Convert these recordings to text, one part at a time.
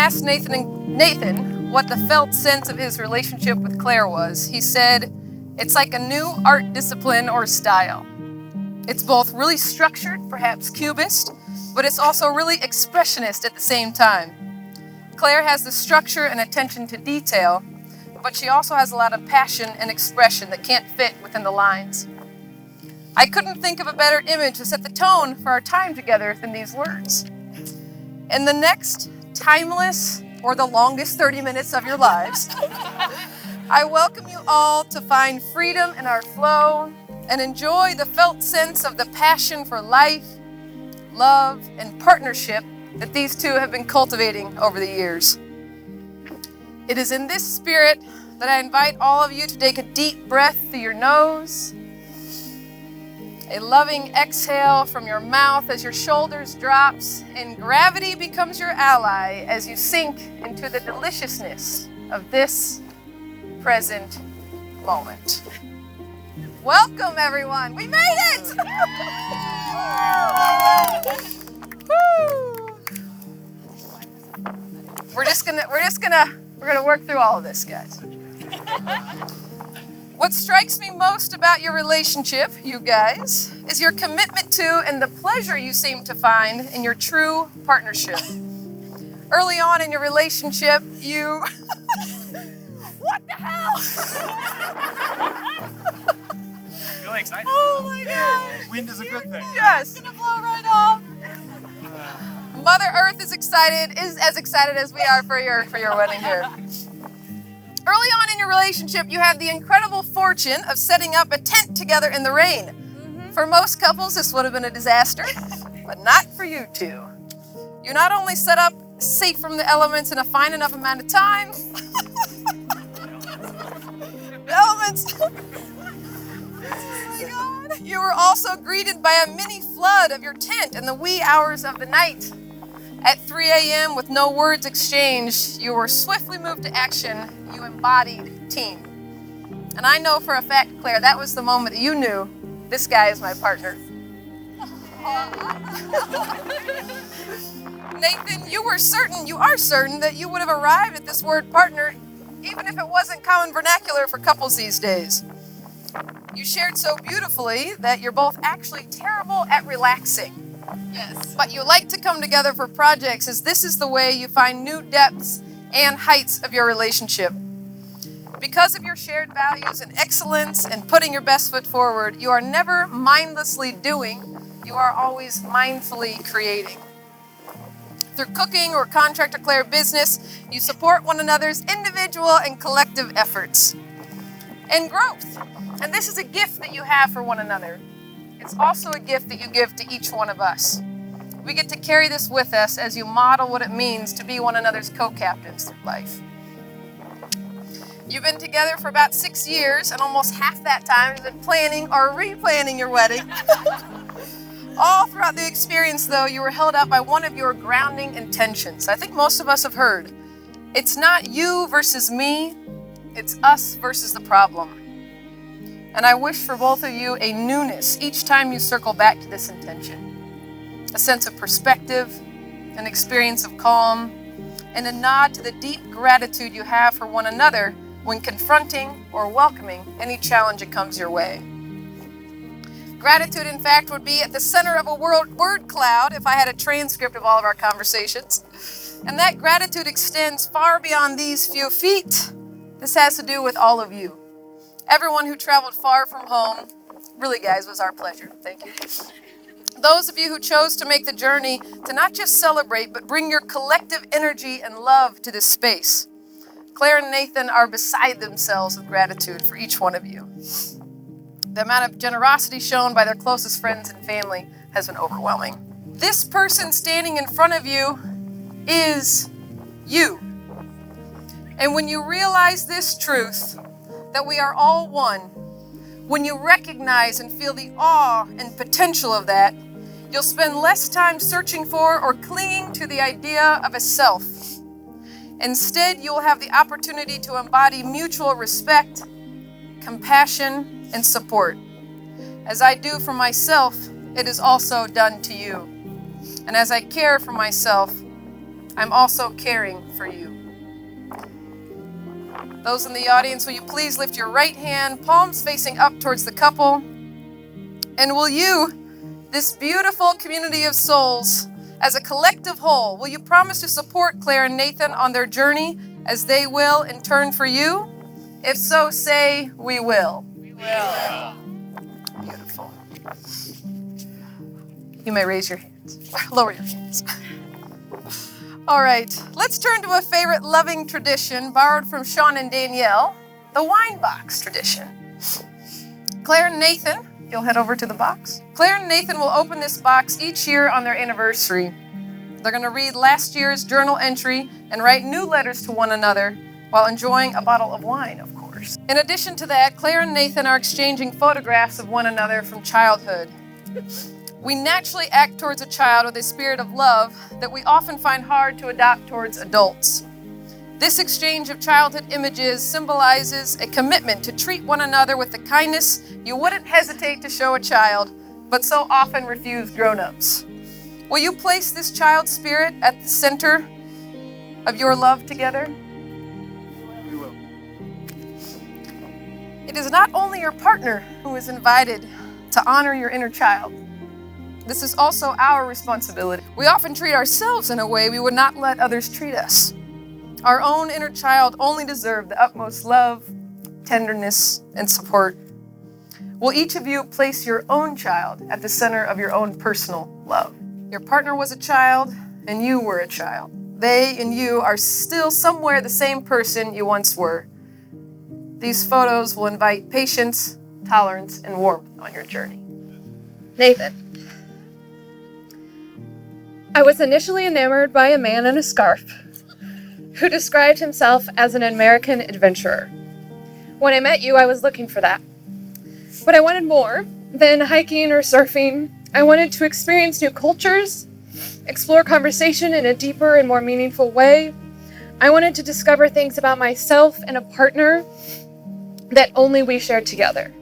asked Nathan what the felt sense of his relationship with Claire was, he said, "It's like a new art discipline or style. It's both really structured, perhaps cubist, but it's also really expressionist at the same time. Claire has the structure and attention to detail, but she also has a lot of passion and expression that can't fit within the lines. I couldn't think of a better image to set the tone for our time together than these words. In the next timeless or the longest 30 minutes of your lives, I welcome you all to find freedom in our flow and enjoy the felt sense of the passion for life, love, and partnership that these two have been cultivating over the years. It is in this spirit that I invite all of you to take a deep breath through your nose, a loving exhale from your mouth as your shoulders drops, and gravity becomes your ally as you sink into the deliciousness of this present moment. Welcome, everyone. We made it! Woo! We're gonna work through all of this, guys. What strikes me most about your relationship, you guys, is your commitment to and the pleasure you seem to find in your true partnership. Early on in your relationship, you... What the hell? Really excited. Oh my gosh. Wind is a good thing. Yes. It's gonna blow right off. Mother Earth is as excited as we are for your wedding here. Early on in your relationship, you had the incredible fortune of setting up a tent together in the rain. Mm-hmm. For most couples, this would have been a disaster, but not for you two. You not only set up safe from the elements in a fine enough amount of time, the elements, you were also greeted by a mini flood of your tent in the wee hours of the night. At 3 a.m., with no words exchanged, you were swiftly moved to action. You embodied team. And I know for a fact, Claire, that was the moment that you knew, this guy is my partner. Nathan, you are certain that you would have arrived at this word partner, even if it wasn't common vernacular for couples these days. You shared so beautifully that you're both actually terrible at relaxing. Yes. But you like to come together for projects, as this is the way you find new depths and heights of your relationship. Because of your shared values and excellence and putting your best foot forward, you are never mindlessly doing, you are always mindfully creating. Through cooking or contract or Claire business, you support one another's individual and collective efforts. And growth. And this is a gift that you have for one another. It's also a gift that you give to each one of us. We get to carry this with us as you model what it means to be one another's co-captains through life. You've been together for about 6 years, and almost half that time you've been planning or replanning your wedding. All throughout the experience, though, you were held up by one of your grounding intentions. I think most of us have heard. It's not you versus me, it's us versus the problem. And I wish for both of you a newness each time you circle back to this intention. A sense of perspective, an experience of calm, and a nod to the deep gratitude you have for one another when confronting or welcoming any challenge that comes your way. Gratitude, in fact, would be at the center of a word cloud if I had a transcript of all of our conversations. And that gratitude extends far beyond these few feet. This has to do with all of you. Everyone who traveled far from home, really, guys, was our pleasure. Thank you. Those of you who chose to make the journey to not just celebrate, but bring your collective energy and love to this space. Claire and Nathan are beside themselves with gratitude for each one of you. The amount of generosity shown by their closest friends and family has been overwhelming. This person standing in front of you is you. And when you realize this truth, that we are all one, when you recognize and feel the awe and potential of that, you'll spend less time searching for or clinging to the idea of a self. Instead, you will have the opportunity to embody mutual respect, compassion, and support. As I do for myself, it is also done to you. And as I care for myself, I'm also caring for you. Those in the audience, will you please lift your right hand, palms facing up towards the couple? And will you, this beautiful community of souls, as a collective whole, will you promise to support Claire and Nathan on their journey as they will in turn for you? If so, say, we will. We will. Beautiful. You may raise your hands, lower your hands. All right, let's turn to a favorite loving tradition borrowed from Sean and Danielle, the wine box tradition. Claire and Nathan, you'll head over to the box. Claire and Nathan will open this box each year on their anniversary. They're going to read last year's journal entry and write new letters to one another while enjoying a bottle of wine, of course. In addition to that, Claire and Nathan are exchanging photographs of one another from childhood. We naturally act towards a child with a spirit of love that we often find hard to adopt towards adults. This exchange of childhood images symbolizes a commitment to treat one another with the kindness you wouldn't hesitate to show a child, but so often refuse grown-ups. Will you place this child spirit at the center of your love together? We will. It is not only your partner who is invited to honor your inner child. This is also our responsibility. We often treat ourselves in a way we would not let others treat us. Our own inner child only deserves the utmost love, tenderness, and support. Will each of you place your own child at the center of your own personal love? Your partner was a child, and you were a child. They and you are still somewhere the same person you once were. These photos will invite patience, tolerance, and warmth on your journey. Nathan. I was initially enamored by a man in a scarf who described himself as an American adventurer. When I met you, I was looking for that. But I wanted more than hiking or surfing. I wanted to experience new cultures, explore conversation in a deeper and more meaningful way. I wanted to discover things about myself and a partner that only we shared together.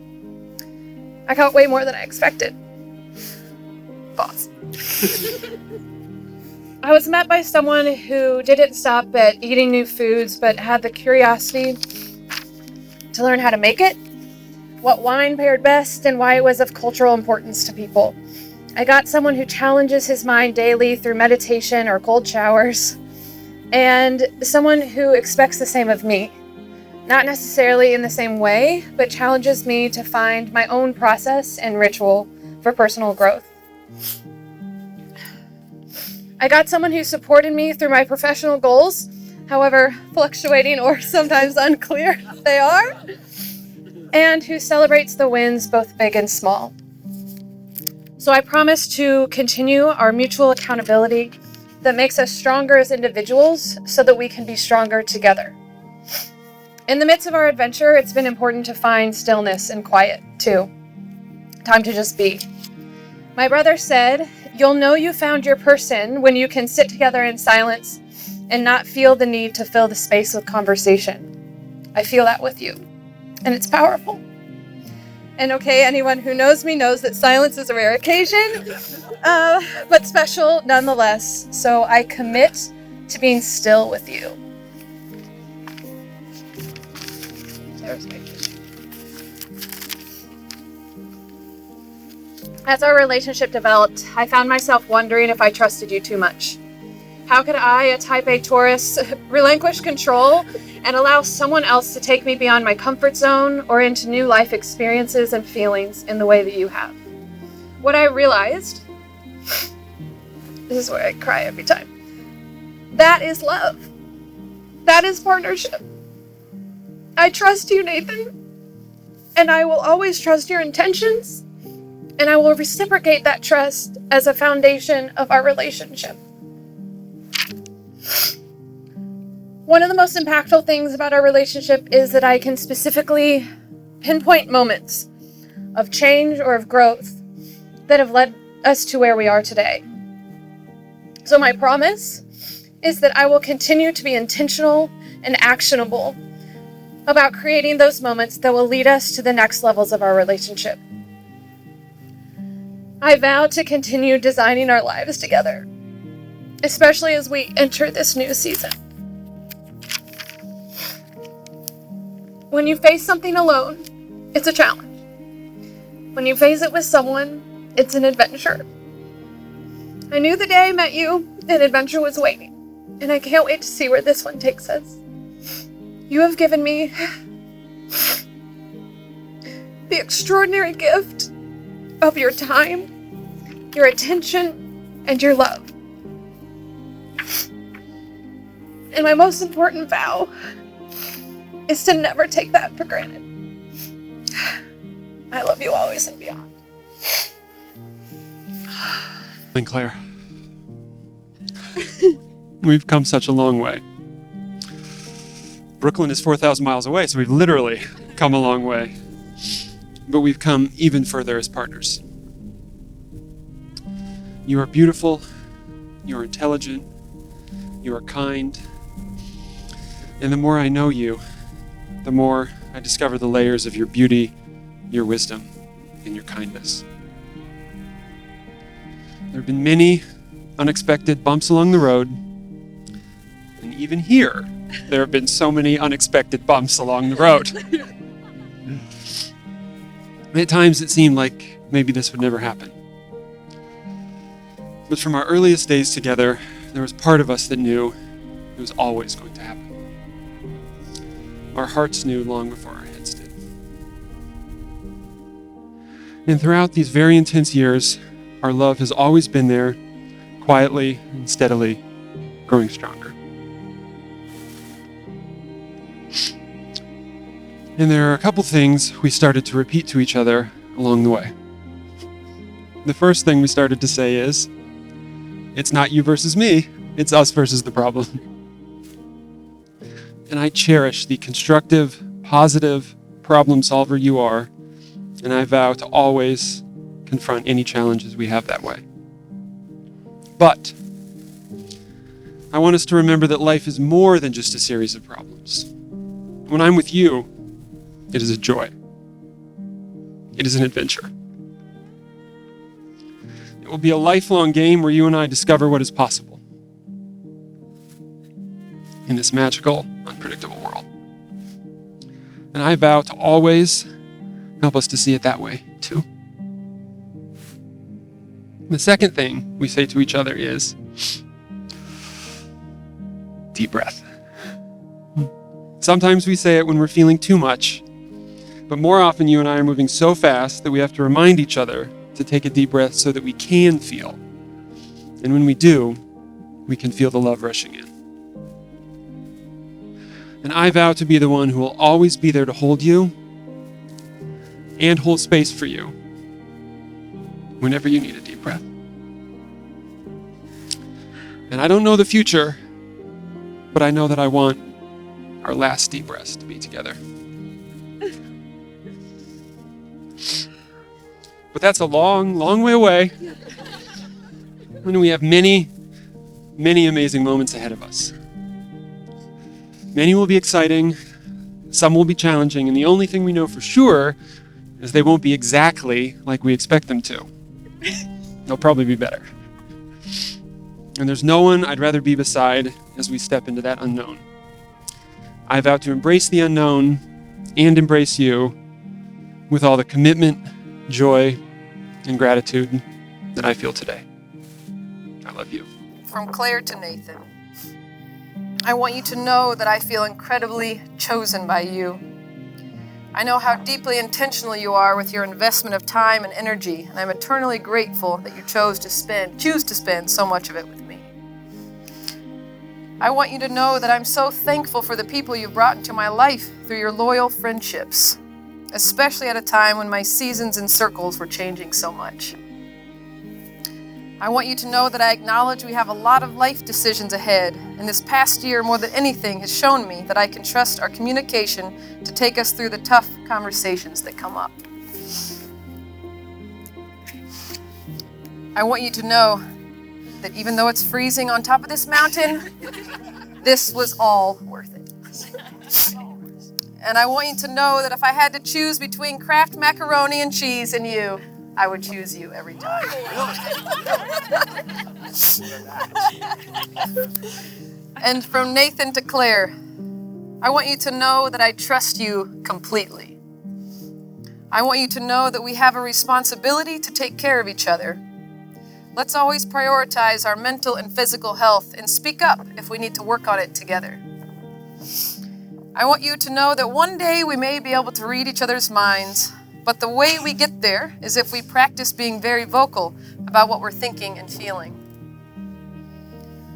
I got way more than I expected. Boss. I was met by someone who didn't stop at eating new foods, but had the curiosity to learn how to make it, what wine paired best, and why it was of cultural importance to people. I got someone who challenges his mind daily through meditation or cold showers, and someone who expects the same of me. Not necessarily in the same way, but challenges me to find my own process and ritual for personal growth. I got someone who supported me through my professional goals, however fluctuating or sometimes unclear they are, and who celebrates the wins, both big and small. So I promise to continue our mutual accountability that makes us stronger as individuals so that we can be stronger together. In the midst of our adventure, it's been important to find stillness and quiet, too. Time to just be. My brother said, "You'll know you found your person when you can sit together in silence and not feel the need to fill the space with conversation." I feel that with you, and it's powerful. And okay, anyone who knows me knows that silence is a rare occasion, but special nonetheless. So I commit to being still with you. As our relationship developed, I found myself wondering if I trusted you too much. How could I, a type A Taurus, relinquish control and allow someone else to take me beyond my comfort zone or into new life experiences and feelings in the way that you have? What I realized, this is where I cry every time, that is love. That is partnership. I trust you, Nathan, and I will always trust your intentions, and I will reciprocate that trust as a foundation of our relationship. One of the most impactful things about our relationship is that I can specifically pinpoint moments of change or of growth that have led us to where we are today. So my promise is that I will continue to be intentional and actionable about creating those moments that will lead us to the next levels of our relationship. I vow to continue designing our lives together, especially as we enter this new season. When you face something alone, it's a challenge. When you face it with someone, it's an adventure. I knew the day I met you, an adventure was waiting, and I can't wait to see where this one takes us. You have given me the extraordinary gift of your time, your attention, and your love. And my most important vow is to never take that for granted. I love you always and beyond. And Claire, we've come such a long way. Brooklyn is 4,000 miles away, so we've literally come a long way. But we've come even further as partners. You are beautiful, you are intelligent, you are kind, and the more I know you, the more I discover the layers of your beauty, your wisdom, and your kindness. There have been many unexpected bumps along the road, and even here, there have been so many unexpected bumps along the road. At times it seemed like maybe this would never happen. But from our earliest days together, there was part of us that knew it was always going to happen. Our hearts knew long before our heads did. And throughout these very intense years, our love has always been there, quietly and steadily growing stronger. And there are a couple things we started to repeat to each other along the way. The first thing we started to say is, it's not you versus me, it's us versus the problem. And I cherish the constructive, positive problem solver you are, and I vow to always confront any challenges we have that way. But I want us to remember that life is more than just a series of problems. When I'm with you, it is a joy. It is an adventure. It will be a lifelong game where you and I discover what is possible in this magical, unpredictable world. And I vow to always help us to see it that way, too. The second thing we say to each other is, deep breath. Sometimes we say it when we're feeling too much, but more often you and I are moving so fast that we have to remind each other to take a deep breath so that we can feel. And when we do, we can feel the love rushing in. And I vow to be the one who will always be there to hold you and hold space for you whenever you need a deep breath. And I don't know the future, but I know that I want our last deep breaths to be together. But that's a long, long way away. And we have many, many amazing moments ahead of us. Many will be exciting, some will be challenging, and the only thing we know for sure is they won't be exactly like we expect them to. They'll probably be better. And there's no one I'd rather be beside as we step into that unknown. I vow to embrace the unknown and embrace you with all the commitment, joy, and gratitude that I feel today. I love you. From Claire to Nathan, I want you to know that I feel incredibly chosen by you. I know how deeply intentional you are with your investment of time and energy, and I'm eternally grateful that you choose to spend so much of it with me. I want you to know that I'm so thankful for the people you've brought into my life through your loyal friendships, especially at a time when my seasons and circles were changing so much. I want you to know that I acknowledge we have a lot of life decisions ahead, and this past year, more than anything, has shown me that I can trust our communication to take us through the tough conversations that come up. I want you to know that even though it's freezing on top of this mountain, this was all worth it. And I want you to know that if I had to choose between Kraft macaroni and cheese and you, I would choose you every time. And from Nathan to Claire, I want you to know that I trust you completely. I want you to know that we have a responsibility to take care of each other. Let's always prioritize our mental and physical health and speak up if we need to work on it together. I want you to know that one day we may be able to read each other's minds, but the way we get there is if we practice being very vocal about what we're thinking and feeling.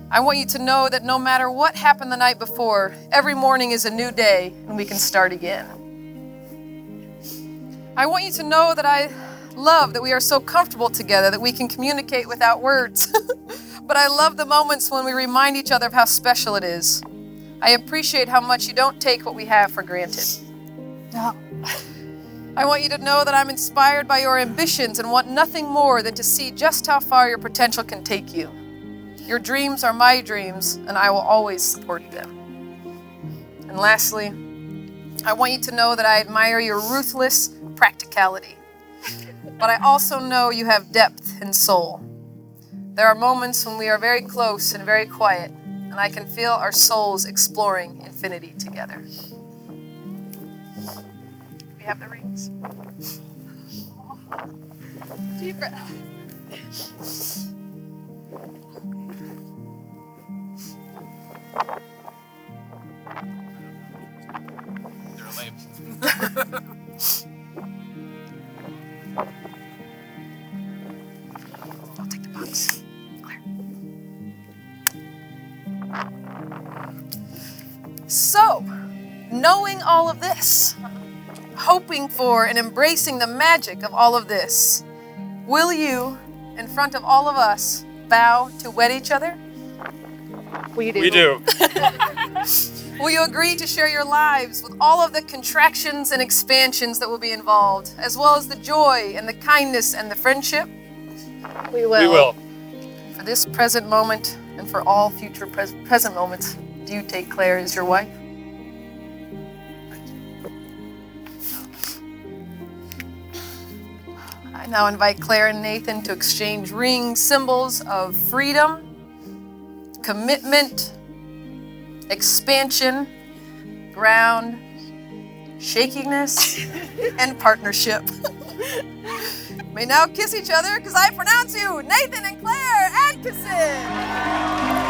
I want you to know that no matter what happened the night before, every morning is a new day and we can start again. I want you to know that I love that we are so comfortable together that we can communicate without words. But I love the moments when we remind each other of how special it is. I appreciate how much you don't take what we have for granted. No. I want you to know that I'm inspired by your ambitions and want nothing more than to see just how far your potential can take you. Your dreams are my dreams, and I will always support them. And lastly, I want you to know that I admire your ruthless practicality. But I also know you have depth and soul. There are moments when we are very close and very quiet, and I can feel our souls exploring infinity together. We have the rings. Deep breath. They're lame. I'll take the box. Claire. So, knowing all of this, hoping for and embracing the magic of all of this, will you, in front of all of us, vow to wed each other? We do. We do. Will you agree to share your lives with all of the contractions and expansions that will be involved, as well as the joy and the kindness and the friendship? We will. We will. For this present moment and for all future present moments, do you take Claire as your wife? I now invite Claire and Nathan to exchange rings, symbols of freedom, commitment, expansion, ground, shakiness, and partnership. May now kiss each other because I pronounce you Nathan and Claire Adkissons.